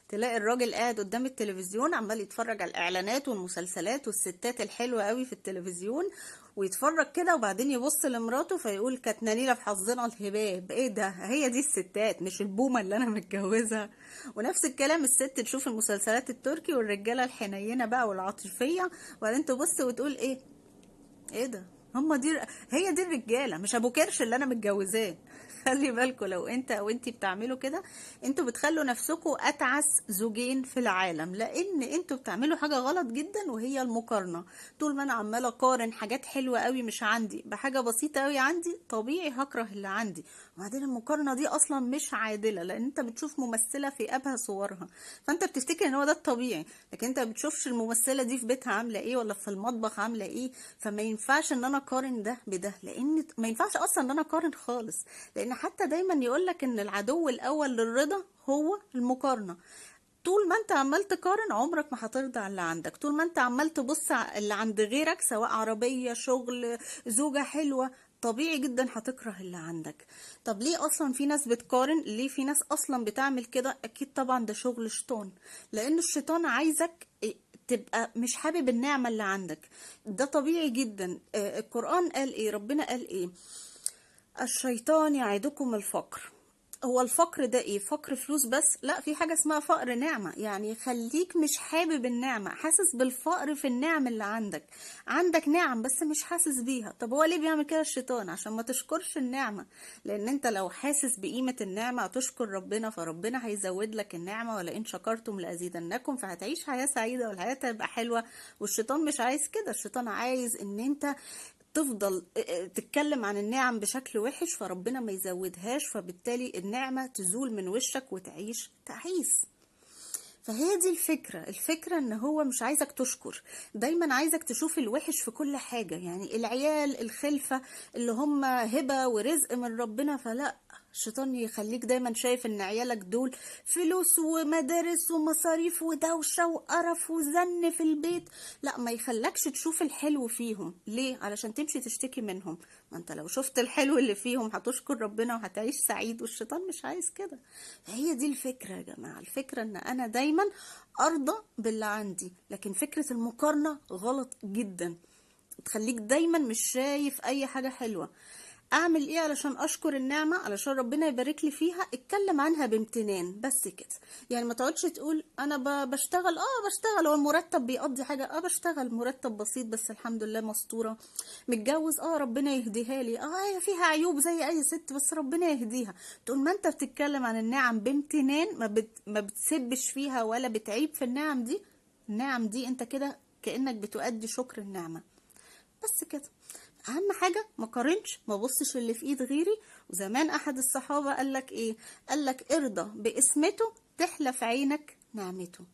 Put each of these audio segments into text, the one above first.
تلاقي الراجل قاعد قدام التلفزيون عمال يتفرج على الاعلانات والمسلسلات والستات الحلوه قوي في التلفزيون، ويتفرج كده وبعدين يبص لمراته فيقول كانت نيله في حظنا الهباب. ايه ده؟ هي دي الستات مش البومه اللي انا متجوزها. ونفس الكلام الست تشوف المسلسلات التركي والرجاله الحنينه بقى والعاطفيه، وبعدين تبص وتقول ايه؟ ايه ده؟ هما دي، هي دي الرجاله مش ابو كرش اللي انا متجوزاه. خلي بالكوا لو انت او انتي بتعملوا كده، انتوا بتخلوا نفسكوا اتعس زوجين في العالم، لان انتوا بتعملوا حاجه غلط جدا وهي المقارنه. طول ما انا عماله اقارن حاجات حلوه قوي مش عندي بحاجه بسيطه قوي عندي، طبيعي هكره اللي عندي. وبعدين المقارنه دي اصلا مش عادله، لان انت بتشوف ممثله في ابهى صورها، فانت بتفتكر ان هو ده الطبيعي، لكن انت ما بتشوفش الممثله دي في بيتها عامله ايه ولا في المطبخ عامله ايه. فما ينفعش ان انا اقارن ده بده، لان ما ينفعش اصلا ان انا اقارن خالص. لان حتى دايما يقولك ان العدو الاول للرضا هو المقارنه. طول ما انت عمال تقارن عمرك ما هترضى على اللي عندك. طول ما انت عمال تبص على اللي عند غيرك، سواء عربية، شغل، زوجة حلوة، طبيعي جدا هتكره اللي عندك. طب ليه اصلا في ناس بتقارن؟ ليه في ناس اصلا بتعمل كده؟ اكيد طبعا ده شغل شيطان، لان الشيطان عايزك تبقى مش حابب النعمة اللي عندك. ده طبيعي جدا. القرآن قال ايه؟ ربنا قال ايه؟ الشيطان يعدكم الفقر. هو الفقر ده ايه؟ فقر فلوس بس؟ لا، في حاجة اسمها فقر نعمة. يعني خليك مش حابب النعمة، حاسس بالفقر في النعم اللي عندك. عندك نعم بس مش حاسس بيها. طب هو ليه بيعمل كده الشيطان؟ عشان ما تشكرش النعمة. لان انت لو حاسس بقيمة النعمة هتشكر ربنا، فربنا هيزود لك النعمة، ولئن شكرتم لأزيدنكم، فهتعيش حياة سعيدة والحياة تبقى حلوة. والشيطان مش عايز كده. الشيطان عايز ان انت تفضل تتكلم عن النعم بشكل وحش، فربنا ما يزودهاش، فبالتالي النعمة تزول من وشك وتعيش تعيس. فهي دي الفكرة ان هو مش عايزك تشكر، دايما عايزك تشوف الوحش في كل حاجة. يعني العيال الخلفة اللي هم هبة ورزق من ربنا، فلا، الشيطان يخليك دايما شايف ان عيالك دول فلوس ومدارس ومصاريف ودوشة وقرف وزن في البيت. لا، ما يخلكش تشوف الحلو فيهم. ليه؟ علشان تمشي تشتكي منهم. ما انت لو شفت الحلو اللي فيهم هتشكر ربنا وهتعيش سعيد، والشيطان مش عايز كده. هي دي الفكرة يا جماعة. الفكرة ان انا دايما ارضى باللي عندي، لكن فكرة المقارنة غلط جدا، تخليك دايما مش شايف اي حاجة حلوة. اعمل ايه علشان اشكر النعمة؟ علشان ربنا يبارك لي فيها، اتكلم عنها بامتنان بس كده. يعني ما تقعدش تقول انا بشتغل هو المرتب بيقضي حاجة؟ بشتغل مرتب بسيط بس الحمد لله مستورة. متجوز؟ ربنا يهديها لي. هي فيها عيوب زي اي ست بس ربنا يهديها. طول ما انت بتتكلم عن النعم بامتنان، ما بتسبش فيها ولا بتعيب في النعم دي. النعم دي انت كده كأنك بتؤدي شكر النعمة. بس كده. اهم حاجه ما قارنش، ما بصش اللي في ايد غيري. وزمان احد الصحابه قال لك ايه؟ قال لك ارضى باسمته تحلى في عينك نعمته.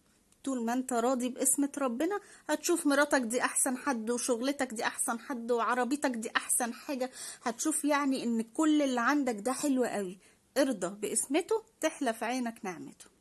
طول ما انت راضي باسمة ربنا هتشوف مراتك دي احسن حد، وشغلتك دي احسن حد، وعربيتك دي احسن حاجه. هتشوف يعني ان كل اللي عندك ده حلو قوي. ارضى باسمته تحلى في عينك نعمته.